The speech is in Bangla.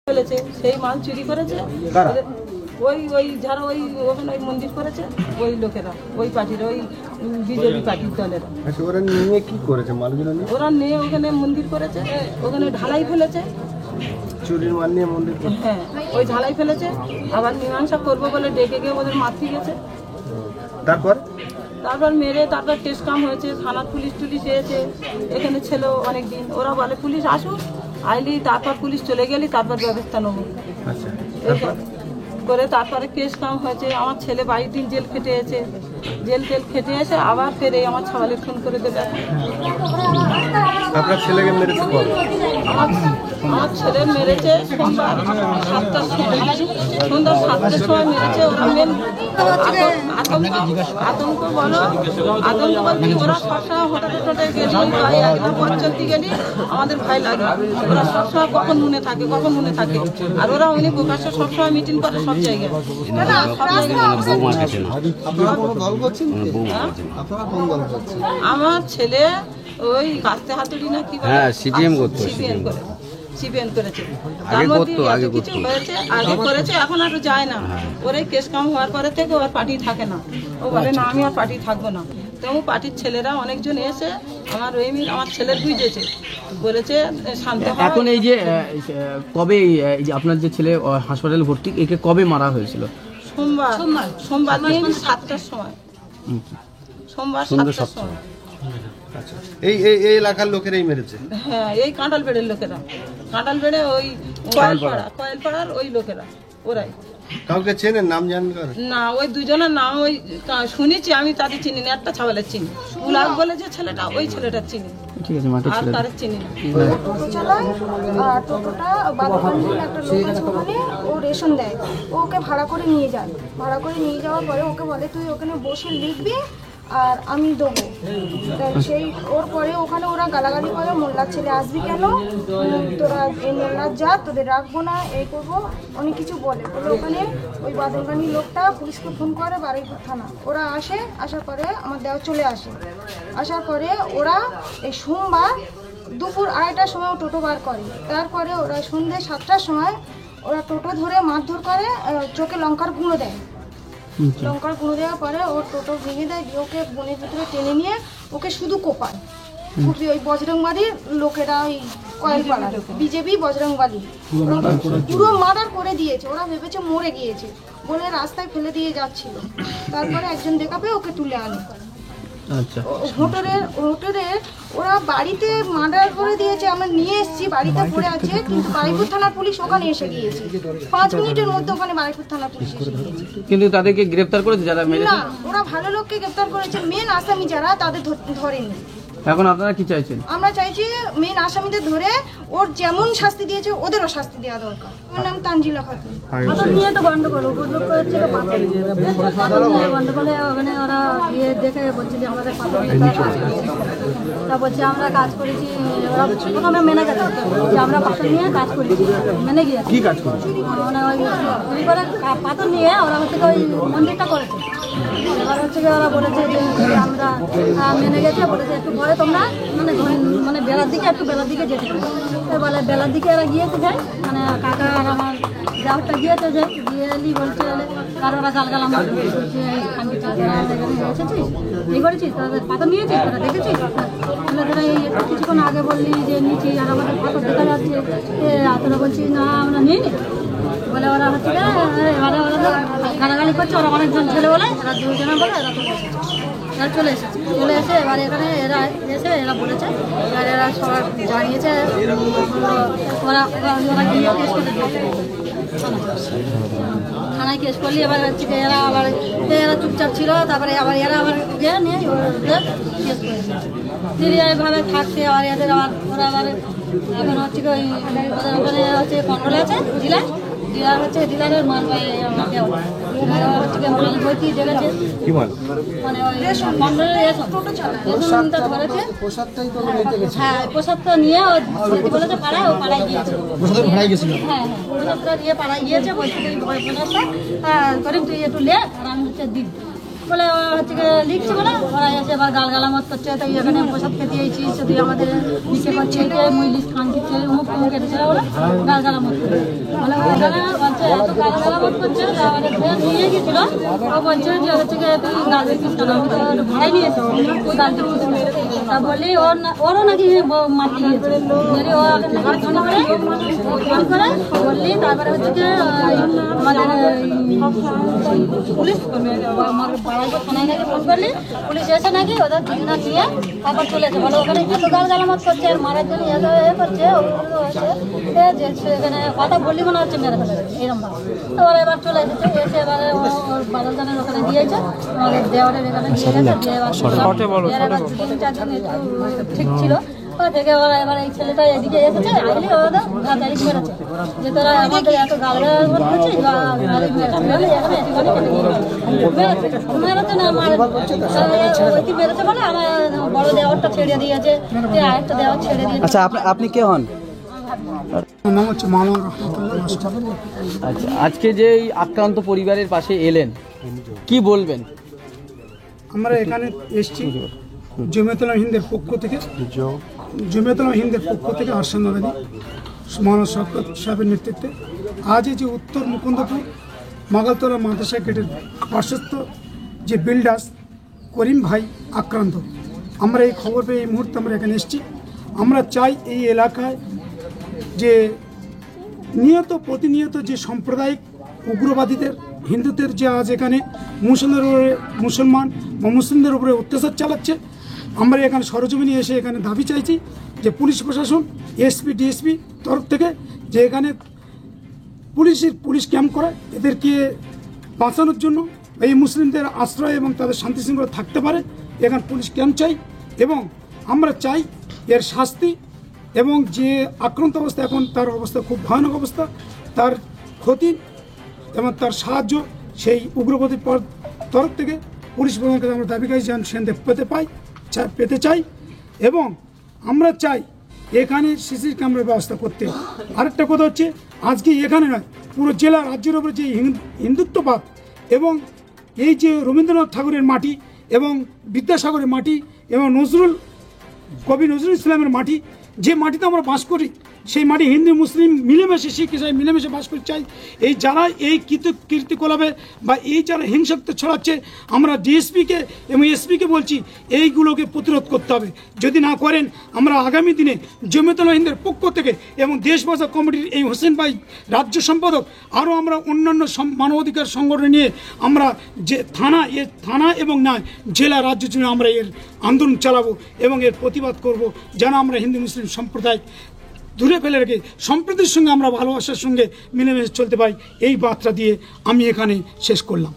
ফেলেছে, সেই মাল চুরি করেছে ওই যারা ওই ওখানে ওই মন্দির করেছে ওই লোকেরা, ওই পার্টির, ওই বিজেপি পার্টির দলেরা। আচ্ছা, ওরা নিয়ে কি করেছে মালগুলো নিয়ে? ওরা নিয়ে ওখানে মন্দির করেছে, ওখানে ঢালাই ফেলেছে, চুরির মাল নিয়ে মন্দির। হ্যাঁ, ওই ঢালাই ফেলেছে, আবার মীমাংসা করবো বলে ডেকে গিয়ে ওদের মারতে গেছে। তারপর মেরে তারপর টেস্ট কাম হয়েছে, থানার পুলিশ টুলিশ এসেছে, এখানে ছিল অনেক দিন। ওরা বলে পুলিশ আসুক, আইলি তারপর পুলিশ চলে গেলি তারপর ব্যবস্থা নেবো করে। তারপরে কেস কাম হয়েছে, আমার ছেলে 22 দিন জেল খেটে এসে, জেল খেটে এসে আবার ফেরে আমার ছাওয়ালে ফোন করে দেবে। আপনার ছেলেকে মেরেছে কবে? আমার ছেলে মেরেছে সোমবার 7টার সময়, সন্ধ্যা 7টার সময় মেরেছে। ওরা মেন আতঙ্ক বলো, আতঙ্ক বলতে ওরা সবসময় হোটেলে গেলি, একদম পঞ্চন্তি গেলি আমাদের ভয় লাগে। ওরা সবসময় কখন মনে থাকে, কখন মনে থাকে। আর ওরা উনি প্রকাশ্যে সবসময় মিটিং করে সব জায়গায়। আমার ছেলে ওই কাস্তে হাতুড়ি না কি বলে, সিপিএম করেছে। তার মধ্যে কিছু হয়েছে, আগে করেছে, এখন আর যায় না। ওরে কেস কাম হওয়ার পরে থেকে ওর পার্টি থাকে না। ও বলে না আমি আর পার্টি থাকবো না। তেমন পার্টির ছেলেরা অনেকজন এসে আমার আমার ছেলের বুঝেছে, বলেছে শান্ত। এখন এই যে কবে এই যে আপনার যে ছেলে হাসপাতালে ভর্তি, একে কবে মারা হয়েছিল? সোমবার দিন 7টার সময়, সোমবার 7টার সময়। আচ্ছা, এই এলাকার লোকেরাই মেরেছে? হ্যাঁ, এই কাঁঠাল বেড়ের লোকেরা, কাঁঠাল বেড়ে ওই কয়েলপাড়ার ওই লোকেরা, ওরাই। কাউকে চেনেন, নাম জানেন? না, ওই দুজনের নাম ওই শুনেছি, আমি তাদের চিনি না। একটা ছাওয়ালের চিনি, উলাগ বলে যে ছেলেটা, ওই ছেলেটার চিনি, আর তাদের চিনি না। টোটোটা বাদামবাড়ির একটা লোক আছে ওখানে, ও রেশন দেয়, ওকে ভাড়া করে নিয়ে যায়। ভাড়া করে নিয়ে যাওয়ার পরে ওকে বলে তুই ওখানে বসে লিখবি আর আমি দেবো। সেই ওর পরে ওখানে ওরা গালাগালি করে, মোল্লার ছেলে আসবি কেন, তোরা এই মোল্লার যা, তোদের রাখবো না, এই করবো, অনেক কিছু বলে। ওখানে ওই বাদলগানির লোকটা পুলিশকে ফোন করে, বারুইপুর থানা। ওরা আসে, আসার পরে আমার দেওয়া চলে আসে। আসার পরে ওরা এই সোমবার দুপুর 2:30টার সময় টোটো বার করে। তারপরে ওরা সন্ধ্যে 7টার সময় ওরা টোটো ধরে মারধর করে, চোখে লঙ্কার গুঁড়ো দেয়। লঙ্কার গুঁড়ো দেওয়ার পরে ওর টোটো ভেঙে দেয়, দিয়ে ওকে বনের ভিতরে টেনে নিয়ে ওকে শুধু কোপায়। ওই বজরংবাড়ির লোকেরা, ওই কয়েলপাড়ার বিজেপি বজরংবাড়ি, পুরো মার্ডার করে দিয়েছে। ওরা ভেবেছে মরে গিয়েছে বলে রাস্তায় ফেলে দিয়ে যাচ্ছিল। তারপরে একজন দেখা পেয়ে ওকে তুলে আনে। হোটেলের ওরা বাড়িতে মার্ডার করে দিয়েছে, আমরা নিয়ে এসেছি, বাড়িতে পড়ে আছে। কিন্তু বারুইপুর থানার পুলিশ ওখানে এসে গিয়েছে, 5 মিনিটের মধ্যে ওখানে বারুইপুর থানার পুলিশ এসে গিয়েছে। কিন্তু তাদেরকে গ্রেফতার করেছে যারা মেরেছে? না, ওরা ভালো লোককে গ্রেফতার করেছে, মেন আসামি যারা তাদের ধরেনি। এখন আপনারা কি চাইছেন? আমরা চাইছি মেন আসামিদের ধরে ওর যেমন শাস্তি দিয়েছে ওদেরও শাস্তি দেওয়া দরকার। আমার নাম তানজিলা খাতুন। পাথর নিয়ে তো গন্ডগোল, উপদ্রব করেছে, পাথর নিয়ে গন্ডগোলে ওখানে ওরা গিয়ে দেখে বলছে যে আমাদের পাথর তা বলছে আমরা কাজ করেছি। ওরা প্রথমে মেনে গেছে যে আমরা পাথর নিয়ে কাজ করেছি, মেনে গিয়েছি। কি কাজ করেছি? মানে ওই চুরি করে পাথর নিয়ে ওরা হচ্ছে ওই মন্দিরটা করেছে। এবার হচ্ছে ওরা বলেছে যে আমরা মেনে গেছে, বলেছে একটু পরে তোমরা মানে বেলার দিকে যেতে পারো। বলে বেলার দিকে এরা গিয়েছে, যায় মানে কাকা আর আমার যাওয়াটা গিয়েছে, যে গিয়ে এলি বলছে আর ওরা গালগালাম বলছে এসেছিস, এই করেছিস, তোদের পাথর নিয়েছিস, তোরা দেখেছিস? তোরা এই একটু কিছুক্ষণ আগে বললি যে নিয়েছি, আর আমাদের পাথর দেখা যাচ্ছে, তোরা বলছি না আমরা নিইনি বলে। ওরা হচ্ছে এবারে ওরা গালাগালি করছে। ওরা অনেকজন ছেলে বলে, এরা 2 জনের বলে এরা চলে এসেছে। চলে এসে এবার এখানে এরা এসে এরা বলেছে, এবার এরা সবার জানিয়েছে, ওরা গিয়ে কেস করে দিয়েছে থানায়, কেস করলি। এবার হচ্ছে এরা চুপচাপ ছিল। তারপরে এরা গিয়ে নিয়ে ওদের কেস করেছে। এইভাবে থাকছে। আবার এদের ওরা এখন হচ্ছে ওই ওদের ওখানে হচ্ছে কন্ট্রোল আছে জেলায়, ডিলারের মাল প্রসাদটা নিয়ে বলেছে পাড়ায়, ও পাড়ায় গিয়েছে। হ্যাঁ, প্রসাদটা নিয়ে পাড়ায় গিয়েছে, বলছে তুই প্রসাদটা করিম তুই একটু লে, আর আমি হচ্ছে দিন বলে হচ্ছে লিখছে বলে ওরা এসে এবার গালগালামত করছে, তাই এখানে প্রসাদ খেতে দিয়েছি যদি আমাদের নিচে করছে মুই লিস্ট খান দিচ্ছে মুখ মুখ কেটেছে বলে গালগালামত করছে, মানে ওখানে বলছে এত গালগালামত করছে। আমাদের নিয়ে গেছিল, ও বলছে যে হচ্ছে তুই গাল দিচ্ছিস কেন, আমি তো ভাই নিয়ে এসেছি গাল দিচ্ছিস, তা বললি ওরও নাকি মাটি দিয়েছে, যদি ও ফোন করে বললি তারপরে হচ্ছে কি আমাদের পুলিশ আমার বাড়াইতে থানায় নাকি ফোন করলি, পুলিশ এসে নাকি ওদের তিনটা নিয়ে তারপর চলে যাবে, বলে ওখানে এত গালগালামত করছে আর মারার জন্য এত এ করছে যে সেখানে কথা বললি মনে হচ্ছে মেরে ফেলে এরকম ভাবে। তো ওরা এবার চলে এসেছে, এসে এবারে ওর বাদলদানের ওখানে দিয়েছে, আমাদের দেওয়ারের এখানে দিয়ে গেছে, দিয়ে এবার 3-4 দিন একটু ঠিক ছিল থেকে ওরা এবার এই ছেলেটা এদিকে এসেছে, আগলি ওদের গাড়ি মেরেছে যে তোরা আমাদের এত গালগাল করছিস মেরেছে না ওইটি মেরেছে বলে আমার বড় দেওয়ারটা ছেড়ে দিয়েছে, আরেকটা দেওয়ার ছেড়ে দিয়েছে। আচ্ছা আপনি কে হন? নাম হচ্ছে মামা রহমতুল্লাহ মাস্টার। আচ্ছা, আজকে যে এই আক্রান্ত পরিবারের পাশে এলেন, কি বলবেন? আমরা এখানে এসেছি জমিয়তুল হিন্দের পক্ষ থেকে, জমিয়তুল হিন্দের পক্ষ থেকে আরশাদ নবী মাওলানা শওকত সাহেবের নেতৃত্বে আজ এই যে উত্তর মুকুন্দপুর মাগালতলা মাদ্রাসা গেটের পার্শ্বস্থ যে বিল্ডার্স করিম ভাই আক্রান্ত, আমরা এই খবর পেয়ে এই মুহূর্তে আমরা এখানে এসেছি। আমরা চাই এই এলাকায় যে প্রতিনিয়ত যে সাম্প্রদায়িক উগ্রবাদীদের হিন্দুদের যে আজ এখানে মুসলমান বা মুসলিমদের উপরে অত্যাচার চালাচ্ছে, আমরা এখানে সরজমিনে এসে এখানে দাবি চাইছি যে পুলিশ প্রশাসন এসপি ডিএসপি তরফ থেকে যে এখানে পুলিশ ক্যাম্প করে এদেরকে বাঁচানোর জন্য, এই মুসলিমদের আশ্রয় এবং তাদের শান্তি শৃঙ্খলা থাকতে পারে, এখানে পুলিশ ক্যাম্প চাই। এবং আমরা চাই এর শাস্তি, এবং যে আক্রান্ত অবস্থা এখন তার অবস্থা খুব ভয়ানক অবস্থা, তার ক্ষতি এবং তার সাহায্য সেই উগ্রবাদীর তরফ থেকে পুলিশ প্রধানের কাছে আমরা দাবি করি যেন সেখানে পেতে চাই। এবং আমরা চাই এখানে সিসি ক্যামেরার ব্যবস্থা করতে। আরেকটা কথা হচ্ছে আজকে এখানে নয়, পুরো জেলা রাজ্যের উপরে যে হিন্দুত্ববাদ এবং এই যে রবীন্দ্রনাথ ঠাকুরের মাটি এবং বিদ্যাসাগরের মাটি এবং কবি নজরুল ইসলামের মাটি, যে মাটিতে আমরা বাস করি, সেই মাটি হিন্দু মুসলিম মিলেমিশে শিখ ইসাই মিলেমিশে বাস করতে চাই। এই যারা এই কীর্তিকলাপে বা এই যারা হিংসাত্মক ছড়াচ্ছে, আমরা ডিএসপিকে এবং এসপিকে বলছি এইগুলোকে প্রতিরোধ করতে হবে। যদি না করেন আমরা আগামী দিনে জমিয়তুল হিন্দের পক্ষ থেকে এবং দেশ বাঁচাও কমিটির এই হোসেন ভাই রাজ্য সম্পাদক, আরও আমরা অন্যান্য মানবাধিকার সংগঠন নিয়ে আমরা যে থানা এবং নয় জেলা রাজ্য জুড়ে আমরা এর আন্দোলন চালাবো এবং এর প্রতিবাদ করব, যেন আমরা হিন্দু মুসলিম সম্প্রদায় দূরে ফেলে রেখে সম্প্রীতির সঙ্গে আমরা ভালোবাসার সঙ্গে মিলেমিশে চলতে পারি। এই বার্তা দিয়ে আমি এখানে শেষ করলাম।